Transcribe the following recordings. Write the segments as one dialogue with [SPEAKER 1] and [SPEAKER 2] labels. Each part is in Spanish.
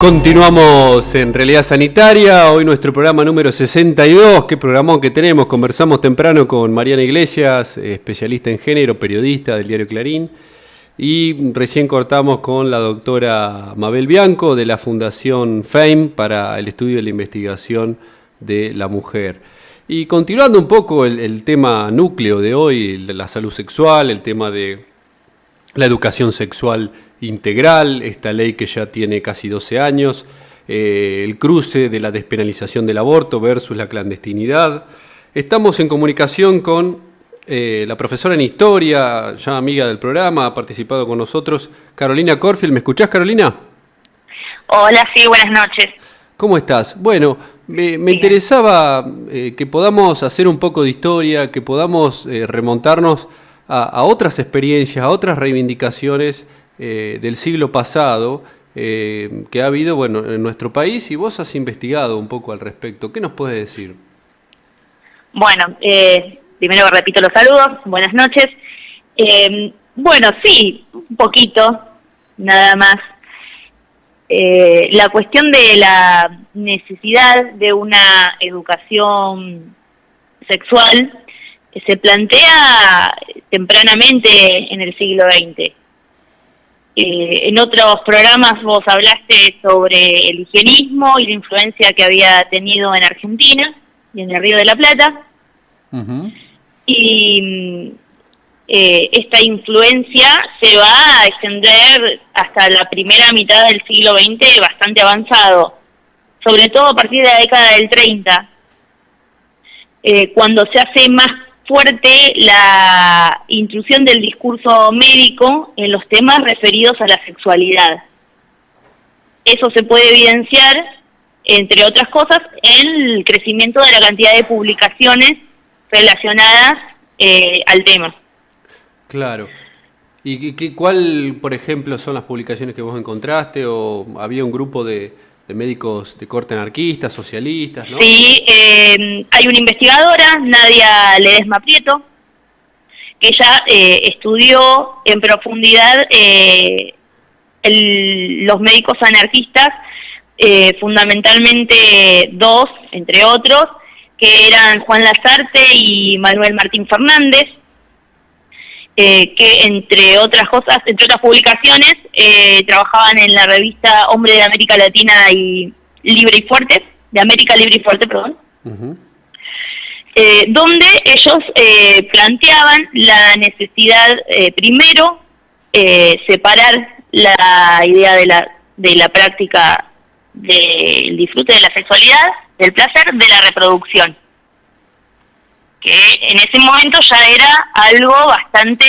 [SPEAKER 1] Continuamos en Realidad Sanitaria, hoy nuestro programa número 62, qué programón que tenemos, conversamos temprano con Mariana Iglesias, especialista en género, periodista del diario Clarín, y recién cortamos con la doctora Mabel Bianco de la Fundación FAME para el estudio y la investigación de la mujer. Y continuando un poco el tema núcleo de hoy, la salud sexual, el tema de la educación sexual integral, esta ley que ya tiene casi 12 años, el cruce de la despenalización del aborto versus la clandestinidad. Estamos en comunicación con la profesora en Historia, ya amiga del programa, ha participado con nosotros, Carolina Corfield. ¿Me escuchás, Carolina?
[SPEAKER 2] Hola, sí, buenas noches.
[SPEAKER 1] ¿Cómo estás? Bueno, me interesaba que podamos hacer un poco de historia, que podamos remontarnos a otras experiencias, a otras reivindicaciones del siglo pasado que ha habido, bueno, en nuestro país, y vos has investigado un poco al respecto. ¿Qué nos puedes decir?
[SPEAKER 2] Bueno, primero repito los saludos, buenas noches. Bueno, sí, un poquito, nada más. La cuestión de la necesidad de una educación sexual se plantea tempranamente en el siglo XX. En otros programas vos hablaste sobre el higienismo y la influencia que había tenido en Argentina y en el Río de la Plata. Uh-huh. Y esta influencia se va a extender hasta la primera mitad del siglo XX bastante avanzado, sobre todo a partir de la década del 30, cuando se hace más fuerte la intrusión del discurso médico en los temas referidos a la sexualidad. Eso se puede evidenciar, entre otras cosas, en el crecimiento de la cantidad de publicaciones relacionadas al tema.
[SPEAKER 1] Claro. ¿Y cuál, por ejemplo, son las publicaciones que vos encontraste? ¿O había un grupo de médicos de corte anarquistas, socialistas, ¿no?
[SPEAKER 2] Sí, hay una investigadora, Nadia Ledesma Prieto, que ella estudió en profundidad los médicos anarquistas, fundamentalmente dos, entre otros, que eran Juan Lasarte y Manuel Martín Fernández, que entre otras cosas, entre otras publicaciones, trabajaban en la revista Hombre de América Latina y Libre y Fuerte, de América Libre y Fuerte, perdón, uh-huh. Donde ellos planteaban la necesidad, primero, separar la idea de la práctica del disfrute de la sexualidad, del placer, de la reproducción, que en ese momento ya era algo bastante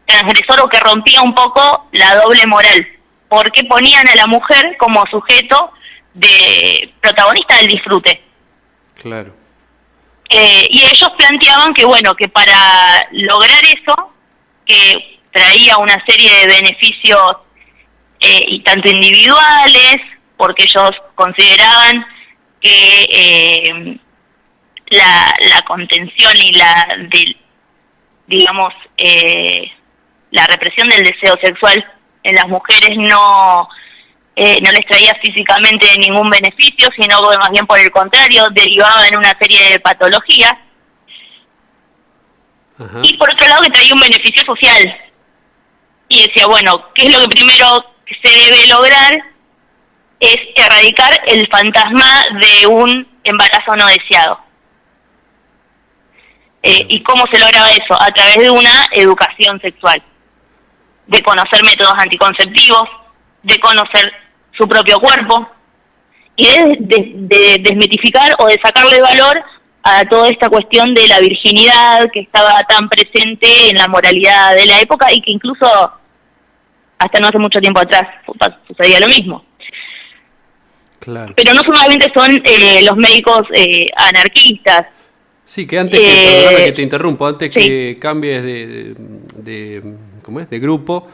[SPEAKER 2] transgresor o que rompía un poco la doble moral, porque ponían a la mujer como sujeto de protagonista del disfrute.
[SPEAKER 1] Claro.
[SPEAKER 2] Y ellos planteaban que, bueno, que para lograr eso, que traía una serie de beneficios y tanto individuales, porque ellos consideraban que la contención y la represión del deseo sexual en las mujeres no les traía físicamente ningún beneficio, sino que más bien por el contrario derivaba en una serie de patologías. Ajá. Y por otro lado que traía un beneficio social. Y decía, bueno, ¿qué es lo que primero que se debe lograr? Es erradicar el fantasma de un embarazo no deseado. ¿Y cómo se lograba eso? A través de una educación sexual, de conocer métodos anticonceptivos, de conocer su propio cuerpo y de desmitificar o de sacarle valor a toda esta cuestión de la virginidad que estaba tan presente en la moralidad de la época y que incluso hasta no hace mucho tiempo atrás sucedía lo mismo.
[SPEAKER 1] Claro.
[SPEAKER 2] Pero no solamente son los médicos anarquistas.
[SPEAKER 1] Sí, que antes perdóname que te interrumpo, antes sí, que cambies de grupo,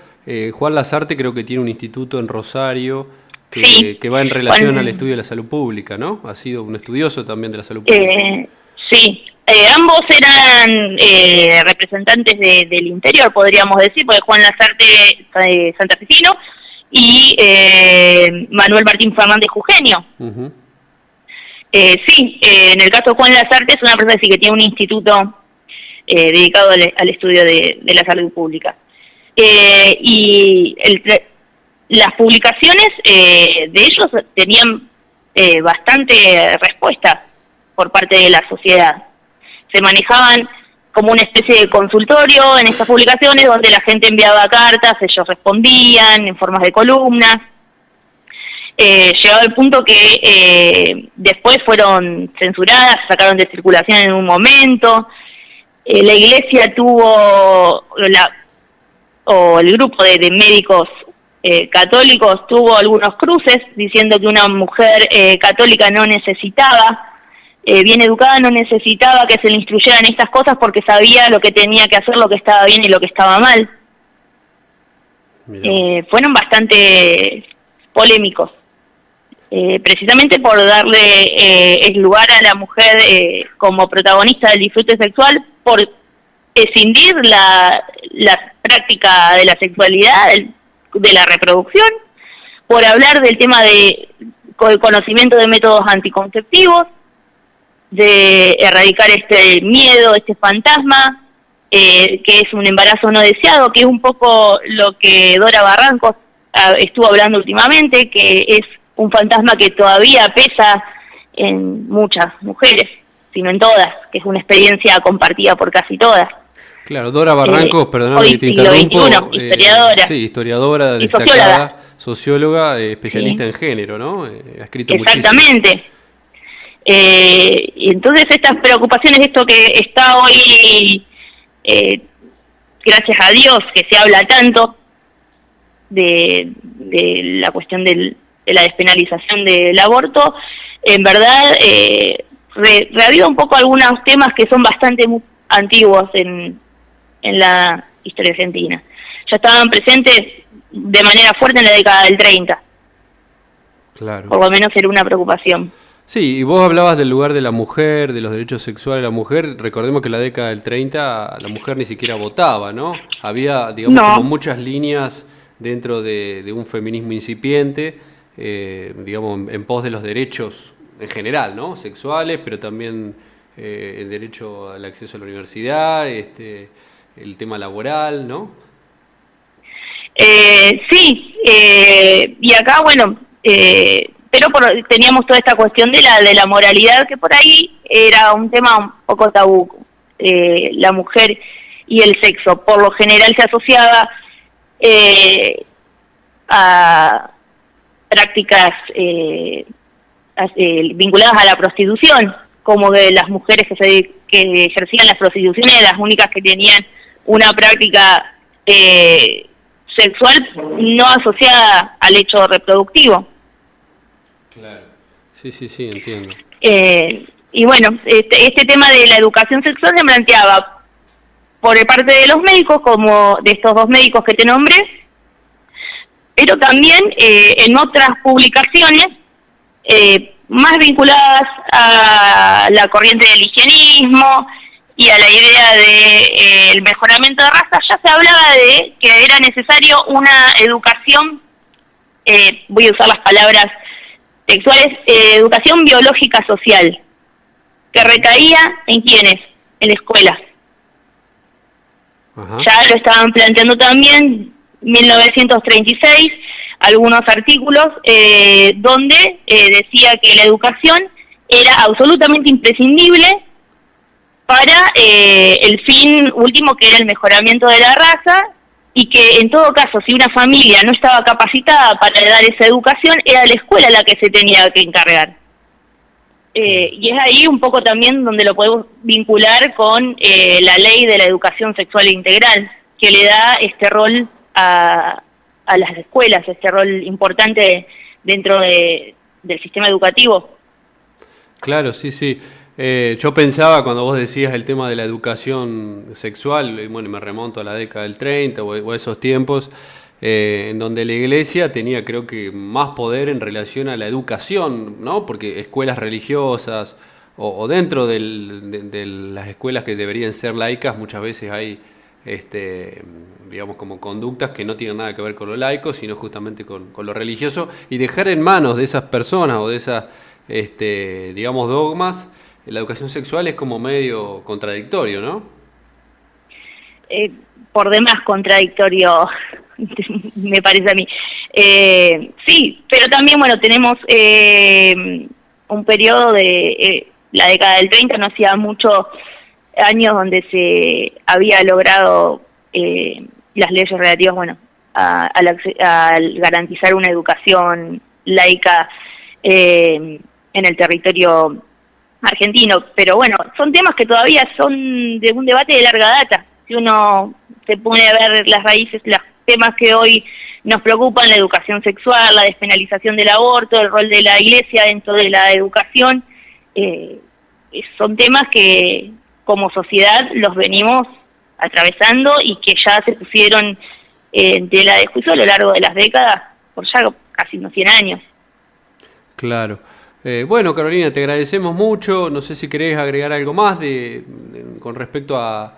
[SPEAKER 1] Juan Lasarte creo que tiene un instituto en Rosario que va en relación al estudio de la salud pública, ¿no? Ha sido un estudioso también de la salud pública.
[SPEAKER 2] Sí, ambos eran representantes del interior, podríamos decir, porque Juan Lasarte santafesino y Manuel Martín Fernández Jujeño.
[SPEAKER 1] Uh-huh.
[SPEAKER 2] Sí, en el caso de Juan Lasarte es una persona que tiene un instituto dedicado al estudio de la salud pública. Y las publicaciones de ellos tenían bastante respuesta por parte de la sociedad. Se manejaban como una especie de consultorio en estas publicaciones donde la gente enviaba cartas, ellos respondían en formas de columnas. Llegado el punto que después fueron censuradas, se sacaron de circulación en un momento. La iglesia tuvo, o el grupo de médicos católicos tuvo algunos cruces diciendo que una mujer católica no necesitaba, bien educada, no necesitaba que se le instruyeran estas cosas porque sabía lo que tenía que hacer, lo que estaba bien y lo que estaba mal. Fueron bastante polémicos, precisamente por darle el lugar a la mujer como protagonista del disfrute sexual, por escindir la práctica de la sexualidad, de la reproducción, por hablar del tema de conocimiento de métodos anticonceptivos, de erradicar este miedo, este fantasma, que es un embarazo no deseado, que es un poco lo que Dora Barrancos estuvo hablando últimamente, que es un fantasma que todavía pesa en muchas mujeres, sino en todas, que es una experiencia compartida por casi todas.
[SPEAKER 1] Claro, Dora Barrancos, perdóname que te interrumpo,
[SPEAKER 2] historiadora.
[SPEAKER 1] Sí, historiadora, destacada, socióloga, especialista en género, ¿no? Ha escrito
[SPEAKER 2] exactamente.
[SPEAKER 1] Muchísimo.
[SPEAKER 2] Y entonces estas preocupaciones, esto que está hoy, gracias a Dios, que se habla tanto de la cuestión de la despenalización del aborto, en verdad reaviva un poco algunos temas que son bastante antiguos en la historia argentina. Ya estaban presentes de manera fuerte en la década del 30.
[SPEAKER 1] Claro.
[SPEAKER 2] Por lo menos era una preocupación.
[SPEAKER 1] Sí, y vos hablabas del lugar de la mujer, de los derechos sexuales de la mujer. Recordemos que en la década del 30 la mujer ni siquiera votaba, ¿no? Había, digamos, como muchas líneas dentro de un feminismo incipiente, digamos, en pos de los derechos en general, ¿no? Sexuales, pero también el derecho al acceso a la universidad, el tema laboral, ¿no?
[SPEAKER 2] Sí, y acá, bueno, pero teníamos toda esta cuestión de la moralidad, que por ahí era un tema un poco tabú. La mujer y el sexo, por lo general se asociaba a prácticas vinculadas a la prostitución, como que las mujeres que ejercían la prostitución eran las únicas que tenían una práctica sexual no asociada al hecho reproductivo.
[SPEAKER 1] Claro, sí, entiendo.
[SPEAKER 2] Y bueno, este tema de la educación sexual se planteaba por parte de los médicos, como de estos dos médicos que te nombré, pero también en otras publicaciones más vinculadas a la corriente del higienismo y a la idea de el mejoramiento de raza, ya se hablaba de que era necesario una educación, voy a usar las palabras textuales, educación biológica social, que recaía en ¿quiénes? En la escuela.
[SPEAKER 1] Ajá.
[SPEAKER 2] Ya lo estaban planteando también 1936, algunos artículos donde decía que la educación era absolutamente imprescindible para el fin último, que era el mejoramiento de la raza, y que en todo caso, si una familia no estaba capacitada para dar esa educación, era la escuela la que se tenía que encargar. Y es ahí un poco también donde lo podemos vincular con la ley de la educación sexual integral, que le da este rol a las escuelas, este rol importante dentro del sistema educativo.
[SPEAKER 1] Claro, sí. Yo pensaba cuando vos decías el tema de la educación sexual, y bueno, me remonto a la década del 30 o a esos tiempos, en donde la iglesia tenía, creo que, más poder en relación a la educación, ¿no? Porque escuelas religiosas o dentro de las escuelas que deberían ser laicas, muchas veces hay digamos, como conductas que no tienen nada que ver con lo laico, sino justamente con lo religioso, y dejar en manos de esas personas o de esas, digamos, dogmas, la educación sexual es como medio contradictorio, ¿no?
[SPEAKER 2] Por demás contradictorio, me parece a mí. Sí, pero también, bueno, tenemos un periodo de la década del 30, no hacía muchos años donde se había logrado las leyes relativas, bueno, a garantizar una educación laica en el territorio argentino. Pero bueno, son temas que todavía son de un debate de larga data. Si uno se pone a ver las raíces, los temas que hoy nos preocupan, la educación sexual, la despenalización del aborto, el rol de la Iglesia dentro de la educación, son temas que como sociedad los venimos atravesando y que ya se pusieron en tela de juicio a lo largo de las décadas, por ya casi unos 100 años.
[SPEAKER 1] Claro. Bueno, Carolina, te agradecemos mucho. No sé si querés agregar algo más con respecto a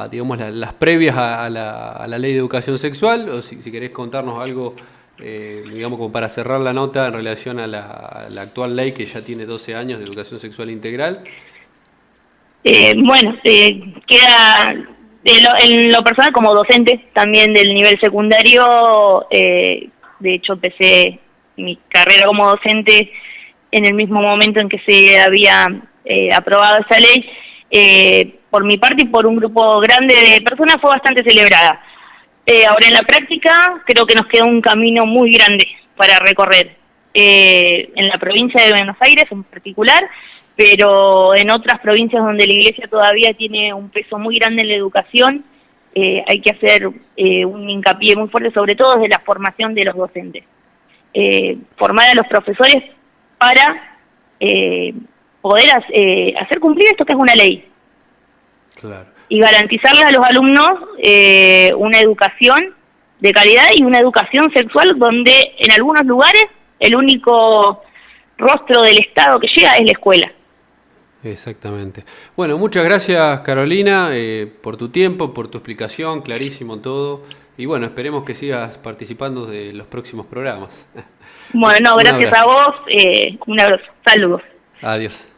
[SPEAKER 1] digamos, las previas a la ley de educación sexual, o si querés contarnos algo, digamos, como para cerrar la nota en relación a la actual ley que ya tiene 12 años de educación sexual integral.
[SPEAKER 2] Bueno, queda en lo personal como docente también del nivel secundario. De hecho, empecé mi carrera como docente en el mismo momento en que se había aprobado esa ley. Por mi parte y por un grupo grande de personas fue bastante celebrada. Ahora en la práctica creo que nos queda un camino muy grande para recorrer. En la provincia de Buenos Aires en particular, pero en otras provincias donde la Iglesia todavía tiene un peso muy grande en la educación, hay que hacer un hincapié muy fuerte, sobre todo desde la formación de los docentes. Formar a los profesores para poder hacer cumplir esto que es una ley.
[SPEAKER 1] Claro.
[SPEAKER 2] Y garantizarle a los alumnos una educación de calidad y una educación sexual donde en algunos lugares el único rostro del Estado que llega es la escuela.
[SPEAKER 1] Exactamente. Bueno, muchas gracias, Carolina, por tu tiempo, por tu explicación, clarísimo todo. Y bueno, esperemos que sigas participando de los próximos programas.
[SPEAKER 2] Bueno, gracias a vos. Un abrazo. Saludos.
[SPEAKER 1] Adiós.